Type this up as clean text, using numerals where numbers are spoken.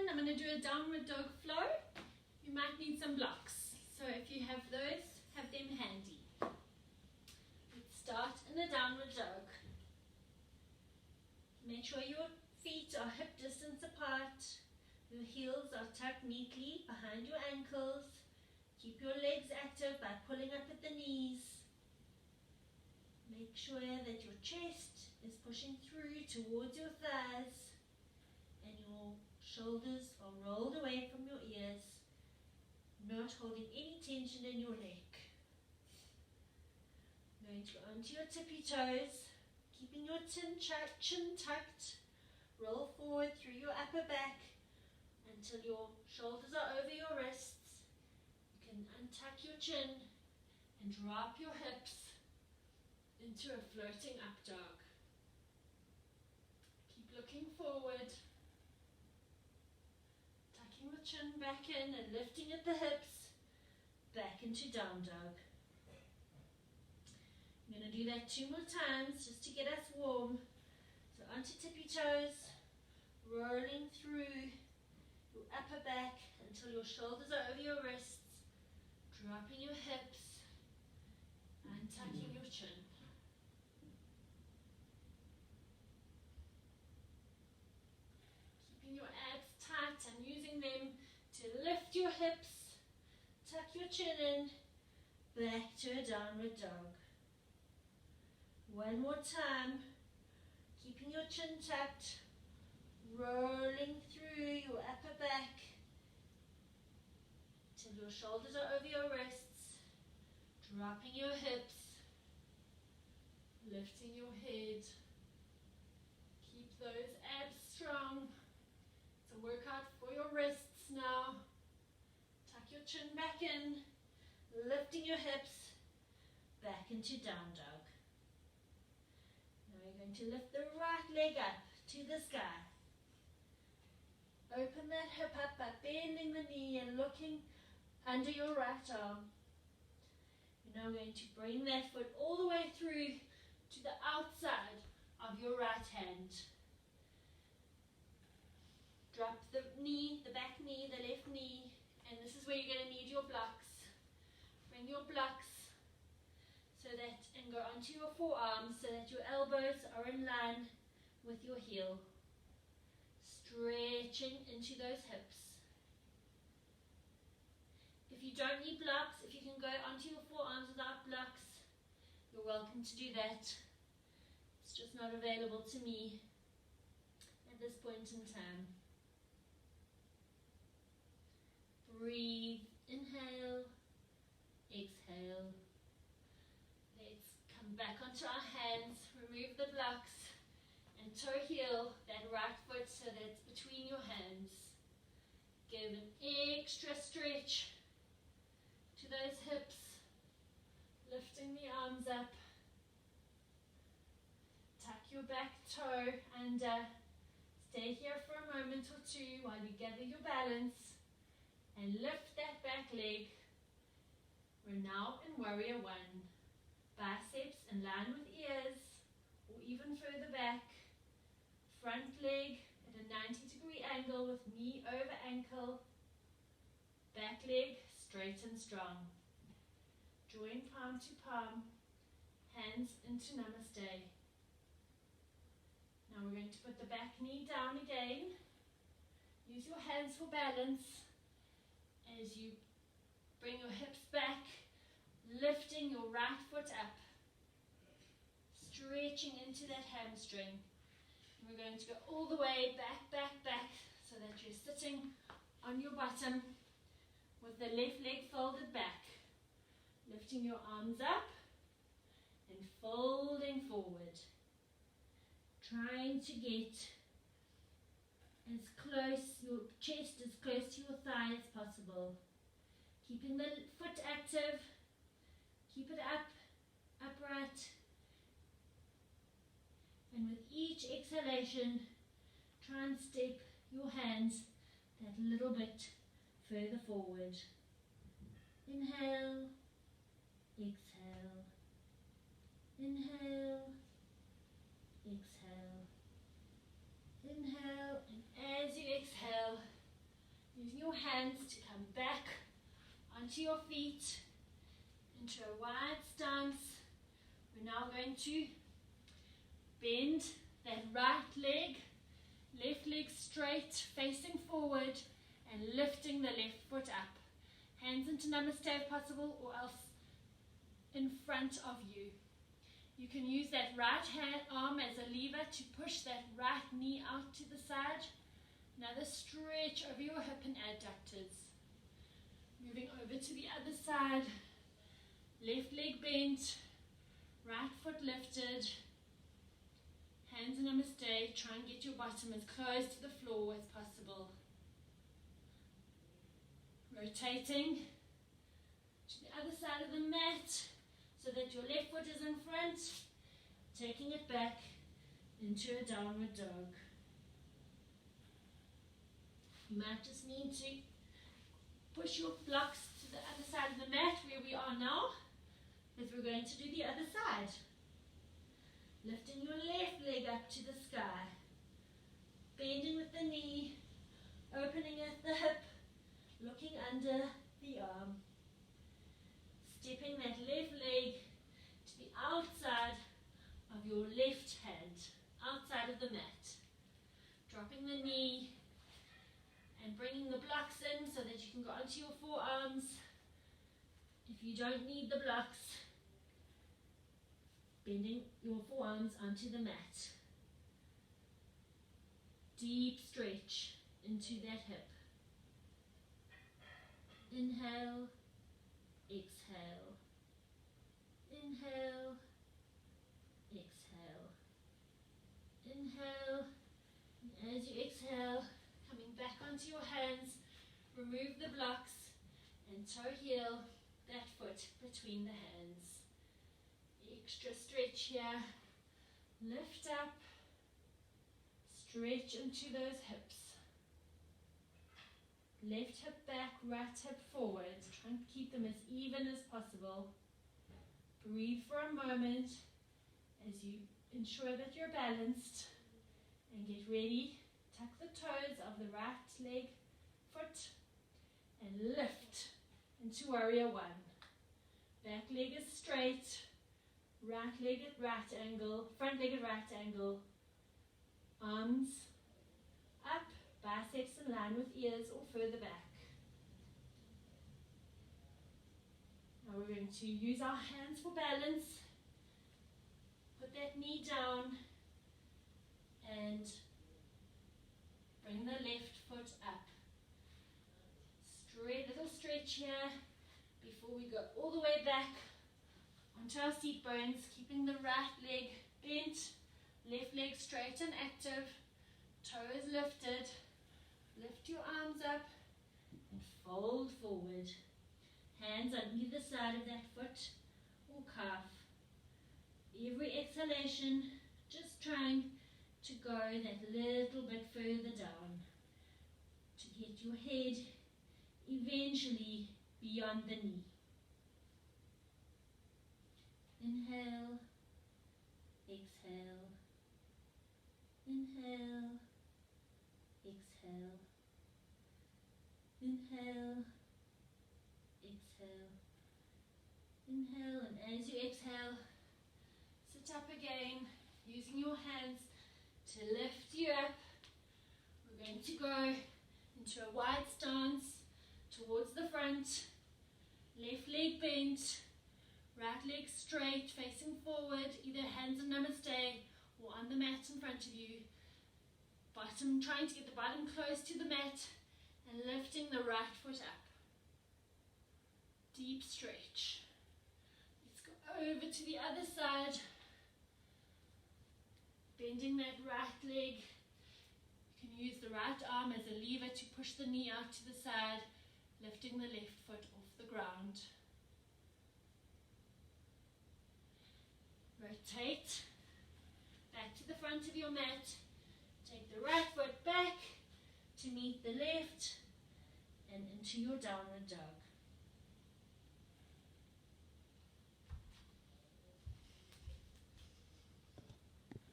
one, I'm going to do a downward dog flow. You might need some blocks. So if you have those, have them handy. Let's start in a downward dog. Make sure your feet are hip distance apart. Your heels are tucked neatly behind your ankles. Keep your legs active by pulling up at the knees. Make sure that your chest is pushing through towards your thighs and your shoulders are rolled away from your ears, not holding any tension in your neck. Going to go onto your tippy toes, keeping your chin tucked. Roll forward through your upper back until your shoulders are over your wrists. You can untuck your chin and drop your hips into a floating up dog. Keep looking forward, tucking the chin back in and lifting at the hips, back into down dog. I'm going to do that 2 more times just to get us warm. So onto tippy toes, rolling through your upper back until your shoulders are over your wrists, dropping your hips and tucking your chin. Keeping your abs tight and using them to lift your hips, tuck your chin in, back to a downward dog. One more time, keeping your chin tucked, rolling through your upper back till your shoulders are over your wrists, dropping your hips, lifting your head. Keep those abs strong. It's a workout for your wrists now. Tuck your chin back in, lifting your hips, back into down dog. Now you're going to lift the right leg up to the sky. Open that hip up by bending the knee and looking under your right arm. You're now going to bring that foot all the way through to the outside of your right hand. Drop the knee, the back knee, the left knee, and this is where you're going to need your blocks. Bring your blocks so that, and go onto your forearms so that your elbows are in line with your heel. Stretching into those hips. If you don't need blocks, if you can go onto your forearms without blocks, you're welcome to do that. It's just not available to me at this point in time. Breathe, inhale, exhale. Let's come back onto our hands, remove the blocks, and toe heel that right foot so that it's between your hands. Give an extra stretch to those hips, lifting the arms up. Tuck your back toe under. Stay here for a moment or two while you gather your balance and lift that back leg. We're now in warrior one. Biceps in line with ears or even further back. Front leg at a 90-degree angle with knee over ankle. Back leg straight and strong. Join palm to palm. Hands into namaste. Now we're going to put the back knee down again. Use your hands for balance as you bring your hips back, lifting your right foot up, stretching into that hamstring. We're going to go all the way back, back, back, so that you're sitting on your bottom with the left leg folded back. Lifting your arms up and folding forward. Trying to get as close, your chest as close to your thigh as possible. Keeping the foot active. Keep it up, upright. And with each exhalation, try and step your hands that little bit further forward. Inhale, exhale. Inhale, exhale. Inhale, and as you exhale, Using your hands to come back onto your feet into a wide stance. We're now going to bend that right leg, left leg straight, facing forward, and lifting the left foot up. Hands into namaste if possible, or else in front of you. You can use that right arm as a lever to push that right knee out to the side. Another stretch over your hip and adductors. Moving over to the other side. Left leg bent, right foot lifted. Hands in namaste. Try and get your bottom as close to the floor as possible. Rotating to the other side of the mat so that your left foot is in front. Taking it back into a downward dog. You might just need to push your blocks to the other side of the mat where we are now, as we're going to do the other side. Lifting your left leg up to the sky. Bending with the knee, opening at the hip, looking under the arm. Stepping that left leg to the outside of your left hand, outside of the mat. Dropping the knee and bringing the blocks in so that you can go onto your forearms. If you don't need the blocks, bending your forearms onto the mat. Deep stretch into that hip. Inhale, exhale. Inhale, exhale. Inhale, and as you exhale, coming back onto your hands, remove the blocks and toe heel that foot between the hands. Extra stretch here. Lift up, stretch into those hips. Left hip back, right hip forward. Try and keep them as even as possible. Breathe for a moment as you ensure that you're balanced. And get ready. Tuck the toes of the right leg, foot, and lift into warrior one. Back leg is straight. Right leg at right angle. Front leg at right angle. Arms up. Biceps in line with ears or further back. Now we're going to use our hands for balance. Put that knee down and bring the left foot up. Little stretch here before we go all the way back onto our seat bones, keeping the right leg bent, left leg straight and active, toes lifted. Lift your arms up and fold forward. Hands on either side of that foot or calf. Every exhalation, just trying to go that little bit further down to get your head eventually beyond the knee. Inhale, exhale, inhale, exhale, inhale, exhale, inhale, and as you exhale, sit up again, using your hands to lift you up. We're going to go into a wide stance towards the front, left leg bent, right leg straight, facing forward, either hands in namaste or on the mat in front of you. Bottom, trying to get the bottom close to the mat and lifting the right foot up. Deep stretch. Let's go over to the other side. Bending that right leg. You can use the right arm as a lever to push the knee out to the side, lifting the left foot off the ground. Rotate back to the front of your mat. Take the right foot back to meet the left and into your downward dog.